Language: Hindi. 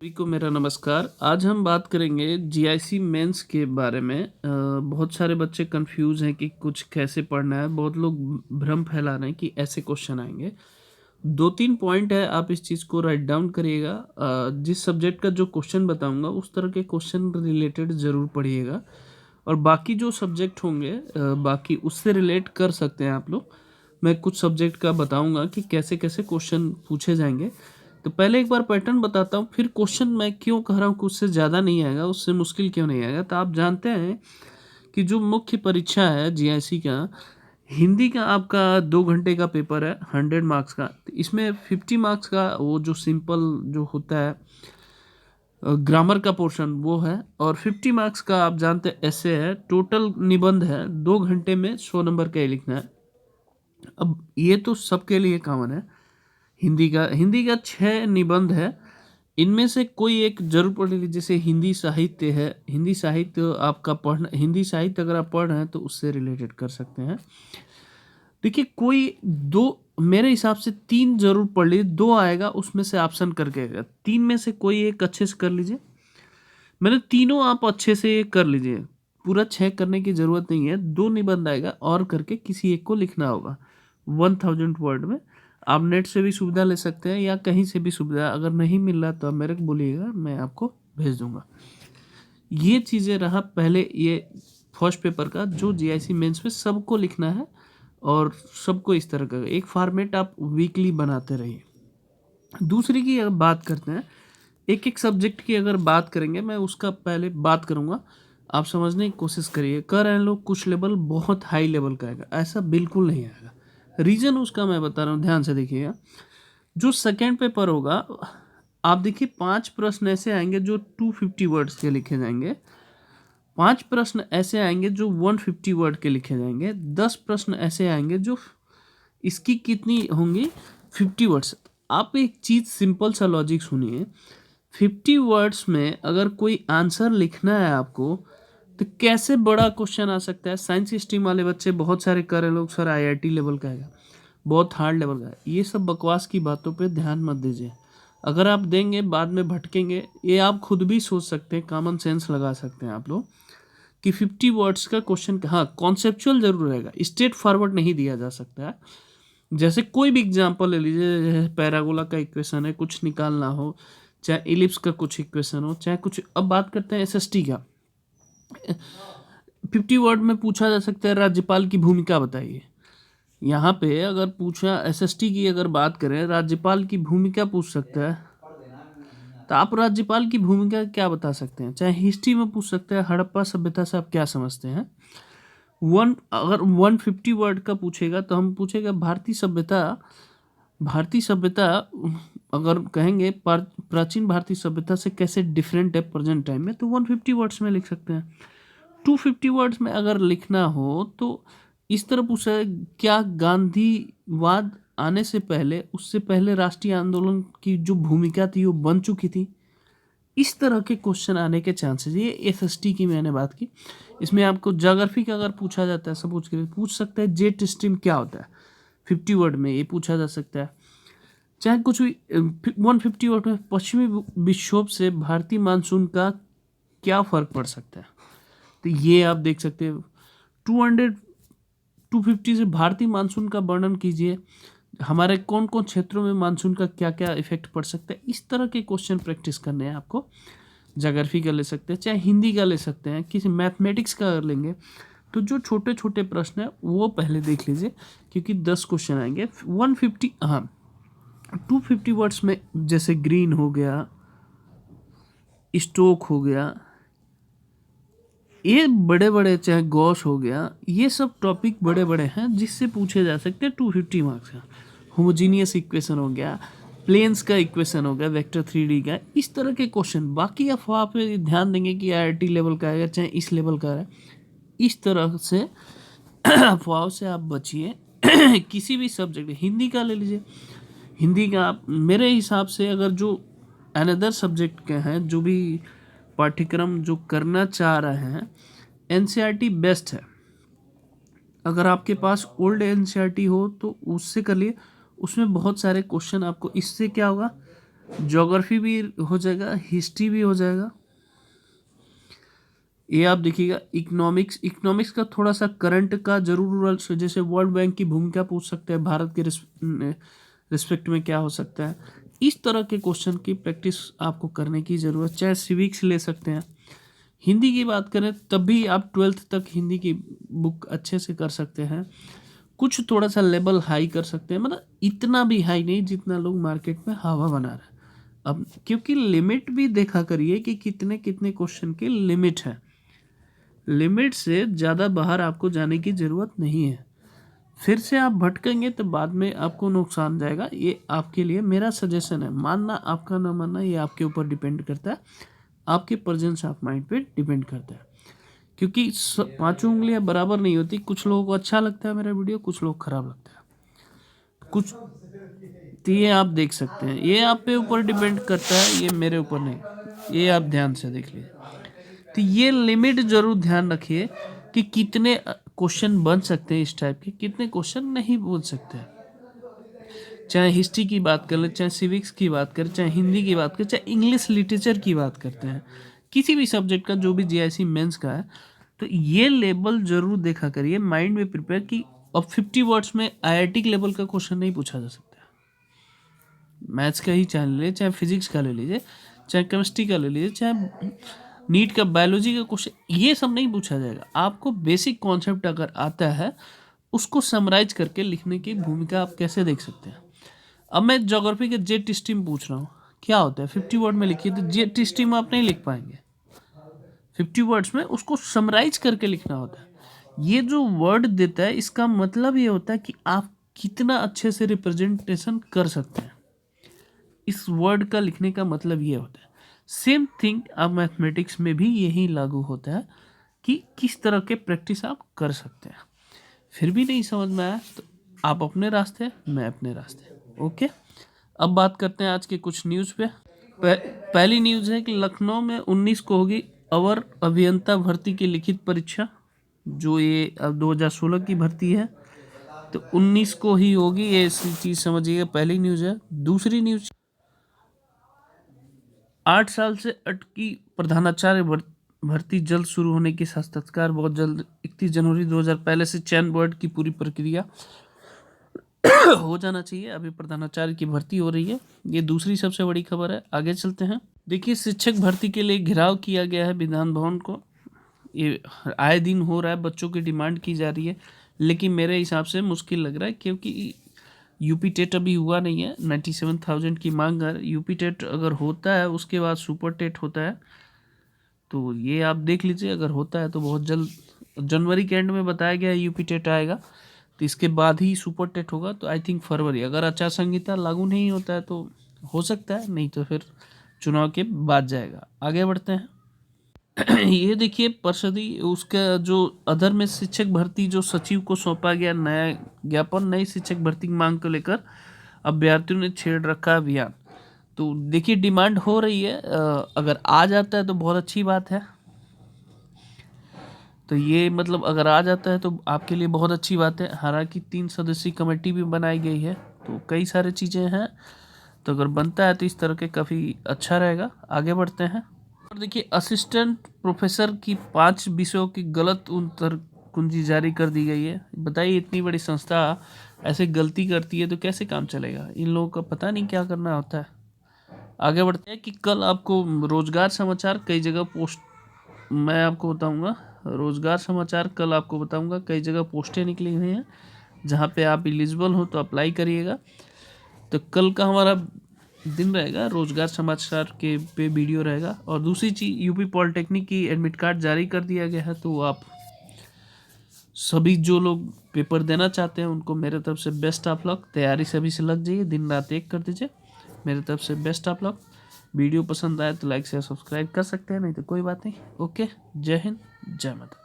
सभी को मेरा नमस्कार। आज हम बात करेंगे जीआईसी मेंस के बारे में। बहुत सारे बच्चे कंफ्यूज हैं कि कुछ कैसे पढ़ना है। बहुत लोग भ्रम फैला रहे हैं कि ऐसे क्वेश्चन आएंगे। 2-3 पॉइंट है, आप इस चीज़ को राइट डाउन करिएगा। जिस सब्जेक्ट का जो क्वेश्चन बताऊंगा उस तरह के क्वेश्चन रिलेटेड ज़रूर पढ़िएगा, और बाकी जो सब्जेक्ट होंगे बाकी उससे रिलेट कर सकते हैं आप लोग। मैं कुछ सब्जेक्ट का बताऊंगा कि कैसे कैसे क्वेश्चन पूछे जाएंगे। तो पहले एक बार पैटर्न बताता हूँ, फिर क्वेश्चन मैं क्यों कह रहा हूँ कि उससे ज़्यादा नहीं आएगा, उससे मुश्किल क्यों नहीं आएगा। तो आप जानते हैं कि जो मुख्य परीक्षा है जीआईसी का, हिंदी का आपका 2 घंटे का पेपर है, 100 मार्क्स का। तो इसमें 50 मार्क्स का वो जो सिंपल जो होता है ग्रामर का पोर्शन वो है, और 50 मार्क्स का आप जानते हैं ऐसे है। टोटल निबंध है, 2 घंटे में 100 नंबर का ही लिखना है। अब ये तो सबके लिए कॉमन है। हिंदी का 6 निबंध है, इनमें से कोई एक जरूर पढ़ लीजिए। जैसे हिंदी साहित्य है, हिंदी साहित्य आपका पढ़ना, हिंदी साहित्य अगर आप पढ़ रहे हैं तो उससे रिलेटेड कर सकते हैं। देखिए, कोई दो, मेरे हिसाब से 3 जरूर पढ़ लीजिए, 2 आएगा उसमें से ऑप्शन करके आएगा। 3 में से कोई एक अच्छे से कर लीजिए। मैंने तीनों आप अच्छे से कर लीजिए, पूरा 6 करने की जरूरत नहीं है। 2 निबंध आएगा और करके किसी एक को लिखना होगा 1000 वर्ड में। आप नेट से भी सुविधा ले सकते हैं या कहीं से भी सुविधा, अगर नहीं मिल रहा तो आप मेरे को बोलिएगा, मैं आपको भेज दूंगा। ये चीज़ें रहा पहले, ये फर्स्ट पेपर का जो जीआईसी मेंस में सबको लिखना है, और सबको इस तरह का एक फॉर्मेट आप वीकली बनाते रहिए। दूसरी की अगर बात करते हैं, एक एक सब्जेक्ट की अगर बात करेंगे, मैं उसका पहले बात करूंगा, आप समझने की कोशिश करिए। कह रहे हैं लोग कुछ लेवल बहुत हाई लेवल का आएगा, ऐसा बिल्कुल नहीं आएगा। रीज़न उसका मैं बता रहा हूँ, ध्यान से देखिएगा। जो सेकेंड पेपर होगा, आप देखिए 5 प्रश्न ऐसे आएंगे जो 250 वर्ड्स के लिखे जाएंगे। 5 प्रश्न ऐसे आएंगे जो 150 वर्ड के लिखे जाएंगे। 10 प्रश्न ऐसे आएंगे जो इसकी कितनी होंगी, 50 वर्ड्स। आप एक चीज़ सिंपल सा लॉजिक सुनिए। 50 वर्ड्स में अगर कोई आंसर लिखना है आपको, तो कैसे बड़ा क्वेश्चन आ सकता है। साइंस स्ट्रीम वाले बच्चे बहुत सारे कर रहे लोग, सर आईआईटी लेवल का है, बहुत हार्ड लेवल का है। ये सब बकवास की बातों पे ध्यान मत दीजिए। अगर आप देंगे बाद में भटकेंगे। ये आप खुद भी सोच सकते हैं, कॉमन सेंस लगा सकते हैं आप लोग कि 50 वर्ड्स का क्वेश्चन, हाँ कॉन्सेप्चुअल जरूर रहेगा, स्ट्रेट फॉरवर्ड नहीं दिया जा सकता है। जैसे कोई भी एग्जांपल ले लीजिए, पैराबोला का इक्वेशन है, कुछ निकालना हो, चाहे इलिप्स का कुछ इक्वेशन हो, चाहे कुछ। अब बात करते हैं एसएसटी का। 50 वर्ड में पूछा जा सकता है राज्यपाल की भूमिका बताइए। यहाँ पे अगर पूछा एसएसटी की, अगर बात करें राज्यपाल की भूमिका पूछ सकता है, तो आप राज्यपाल की भूमिका क्या बता सकते हैं। चाहे हिस्ट्री में पूछ सकते हैं, हड़प्पा सभ्यता से आप क्या समझते हैं। अगर 150 वर्ड का पूछेगा तो हम पूछेगा भारतीय सभ्यता। भारतीय सभ्यता अगर कहेंगे प्राचीन भारतीय सभ्यता से कैसे डिफरेंट है प्रेजेंट टाइम में, तो 150 वर्ड्स में लिख सकते हैं। 250 वर्ड्स में अगर लिखना हो तो इस तरह पूछा है, क्या गांधीवाद आने से पहले, उससे पहले राष्ट्रीय आंदोलन की जो भूमिका थी वो बन चुकी थी। इस तरह के क्वेश्चन आने के चांसेस, ये एसएसटी की मैंने बात की। इसमें आपको ज्योग्राफी का अगर पूछा जाता है, सपोज के लिए पूछ सकता है जेट स्ट्रीम क्या होता है, 50 वर्ड में ये पूछा जा सकता है। चाहे कुछ भी 150 वर्ड में पश्चिमी विक्षोभ से भारतीय मानसून का क्या फर्क पड़ सकता है, तो ये आप देख सकते हो। 250 से भारतीय मानसून का वर्णन कीजिए, हमारे कौन कौन क्षेत्रों में मानसून का क्या क्या इफेक्ट पड़ सकता है। इस तरह के क्वेश्चन प्रैक्टिस करने हैं आपको। ज्योग्राफी का ले सकते हैं, चाहे हिंदी का ले सकते हैं, किसी मैथमेटिक्स का अगर लेंगे तो जो छोटे छोटे प्रश्न है वो पहले देख लीजिए, क्योंकि 10 क्वेश्चन आएंगे 150। हाँ, 250 वर्ड्स में जैसे ग्रीन हो गया, स्टोक हो गया, ये बड़े बड़े, चाहे गॉस हो गया, ये सब टॉपिक बड़े बड़े हैं जिससे पूछे जा सकते हैं 250 मार्क्स का। होमोजीनियस इक्वेशन हो गया, प्लेन्स का इक्वेशन हो गया, वेक्टर 3D का, इस तरह के क्वेश्चन। बाकी अफवाह पे ध्यान देंगे कि आईआईटी लेवल का है चाहे इस लेवल का है, इस तरह से अफवाहों से आप बचिए। किसी भी सब्जेक्ट, हिंदी का ले लीजिए, हिंदी का आप मेरे हिसाब से अगर जो अनदर सब्जेक्ट के हैं, जो भी पाठ्यक्रम जो करना चाह रहे हैं, एनसीईआरटी बेस्ट है। अगर आपके पास ओल्ड एनसीईआरटी हो तो उससे कर लिए, उसमें बहुत सारे क्वेश्चन आपको, इससे क्या होगा, ज्योग्राफी भी हो जाएगा, हिस्ट्री भी हो जाएगा। ये आप देखिएगा इकोनॉमिक्स, इकोनॉमिक्स का थोड़ा सा करंट का जरूर, जैसे वर्ल्ड बैंक की भूमिका पूछ सकते हैं, भारत के रिस्पेक्ट में क्या हो सकता है, इस तरह के क्वेश्चन की प्रैक्टिस आपको करने की ज़रूरत। चाहे सिविक्स ले सकते हैं। हिंदी की बात करें तब भी आप 12th तक हिंदी की बुक अच्छे से कर सकते हैं। कुछ थोड़ा सा लेवल हाई कर सकते हैं, मतलब इतना भी हाई नहीं जितना लोग मार्केट में हवा बना रहे हैं। अब क्योंकि लिमिट भी देखा करिए कि कितने कितने क्वेश्चन की लिमिट है। लिमिट से ज़्यादा बाहर आपको जाने की ज़रूरत नहीं है। फिर से आप भटकेंगे तो बाद में आपको नुकसान जाएगा। ये आपके लिए मेरा सजेशन है, मानना आपका ना मानना ये आपके ऊपर डिपेंड करता है, आपके प्रेजेंस ऑफ माइंड पे डिपेंड करता है। क्योंकि पांचों उंगलियां बराबर नहीं होती। कुछ लोगों को अच्छा लगता है मेरा वीडियो, कुछ लोग खराब लगता है, कुछ तो ये आप देख सकते हैं, ये आप पे ऊपर डिपेंड करता है, ये मेरे ऊपर नहीं। ये आप ध्यान से देख लीजिए। तो ये लिमिट जरूर ध्यान रखिए कि कितने क्वेश्चन बन सकते हैं इस टाइप के, कितने क्वेश्चन नहीं बन सकते हैं। चाहे हिस्ट्री की बात कर ले, चाहे सिविक्स की बात करें, चाहे हिंदी की बात करें, चाहे इंग्लिश लिटरेचर की बात करते हैं, किसी भी सब्जेक्ट का जो भी जीआईसी मेंस का है, तो ये लेवल जरूर देखा करिए, माइंड में प्रिपेयर कि अब 50 वर्ड्स में आईआईटी के लेवल का क्वेश्चन नहीं पूछा जा सकता। मैथ्स का ही चाहे ले लीजिए, चाहे फिजिक्स का ले लीजिए, चाहे केमिस्ट्री का ले लीजिए, चाहे नीट का बायोलॉजी का क्वेश्चन, ये सब नहीं पूछा जाएगा। आपको बेसिक कॉन्सेप्ट अगर आता है उसको समराइज करके लिखने की भूमिका आप कैसे देख सकते हैं। अब मैं ज्योग्राफी के जेट स्ट्रीम पूछ रहा हूँ, क्या होता है 50 वर्ड में लिखिए, तो जेट स्ट्रीम आप नहीं लिख पाएंगे। 50 वर्ड्स में उसको समराइज करके लिखना होता है। ये जो वर्ड देता है इसका मतलब ये होता है कि आप कितना अच्छे से रिप्रेजेंटेशन कर सकते हैं। इस वर्ड का लिखने का मतलब ये होता है। सेम थिंग अब मैथमेटिक्स में भी यही लागू होता है कि किस तरह के प्रैक्टिस आप कर सकते हैं। फिर भी नहीं समझ में आया तो आप अपने रास्ते, मैं अपने रास्ते। ओके, अब बात करते हैं आज के कुछ न्यूज़ पे। पहली न्यूज़ है कि लखनऊ में 19 को होगी अवर अभियंता भर्ती की लिखित परीक्षा। जो ये अब 2016 की भर्ती है तो 19 को ही होगी, ये चीज़ समझिएगा। पहली न्यूज़ है। दूसरी न्यूज़, 8 साल से अटकी प्रधानाचार्य भर्ती जल्द शुरू होने के साक्षात्कार बहुत जल्द 31 जनवरी 2000 पहले से चयन बोर्ड की पूरी प्रक्रिया हो जाना चाहिए। अभी प्रधानाचार्य की भर्ती हो रही है। ये दूसरी सबसे बड़ी खबर है। आगे चलते हैं। देखिए, शिक्षक भर्ती के लिए घेराव किया गया है विधान भवन को। ये आए दिन हो रहा है, बच्चों की डिमांड की जा रही है, लेकिन मेरे हिसाब से मुश्किल लग रहा है क्योंकि यूपी टेट अभी हुआ नहीं है। 97,000 की मांग है। यूपी टेट अगर होता है उसके बाद सुपर टेट होता है, तो ये आप देख लीजिए। अगर होता है तो बहुत जल्द, जनवरी के एंड में बताया गया है यूपी टेट आएगा, तो इसके बाद ही सुपर टेट होगा। तो आई थिंक फरवरी, अगर आचार संहिता लागू नहीं होता है तो हो सकता है, नहीं तो फिर चुनाव के बाद जाएगा। आगे बढ़ते हैं। ये देखिए, परिषदीय उसका जो अदर में शिक्षक भर्ती जो सचिव को सौंपा गया नया ज्ञापन, नई शिक्षक भर्ती की मांग को लेकर अभ्यर्थियों ने छेड़ रखा अभियान। तो देखिए, डिमांड हो रही है। अगर आ जाता है तो बहुत अच्छी बात है। तो ये मतलब अगर आ जाता है तो आपके लिए बहुत अच्छी बात है। हालांकि 3 सदस्यीय कमेटी भी बनाई गई है, तो कई सारी चीज़ें हैं। तो अगर बनता है तो इस तरह के काफ़ी अच्छा रहेगा। आगे बढ़ते हैं। और देखिए, असिस्टेंट प्रोफेसर की 5 विषयों की गलत उत्तर कुंजी जारी कर दी गई है। बताइए, इतनी बड़ी संस्था ऐसे गलती करती है तो कैसे काम चलेगा। इन लोगों का पता नहीं क्या करना होता है। आगे बढ़ते हैं कि कल आपको रोजगार समाचार कई जगह पोस्ट, मैं आपको बताऊंगा रोजगार समाचार कल आपको बताऊंगा। कई जगह पोस्टें निकली हुई हैं जहां पे आप एलिजिबल हो तो अप्लाई करिएगा। तो कल का हमारा दिन रहेगा रोजगार समाचार के पे वीडियो रहेगा। और दूसरी चीज़, यूपी पॉलिटेक्निक की एडमिट कार्ड जारी कर दिया गया है, तो आप सभी जो लोग पेपर देना चाहते हैं उनको मेरे तरफ से बेस्ट ऑफ लक। तैयारी सभी से लग जाइए, दिन रात एक कर दीजिए। मेरे तरफ से बेस्ट ऑफ लक। वीडियो पसंद आए तो लाइक शेयर सब्सक्राइब कर सकते हैं, नहीं तो कोई बात नहीं। ओके, जय हिंद, जय माता।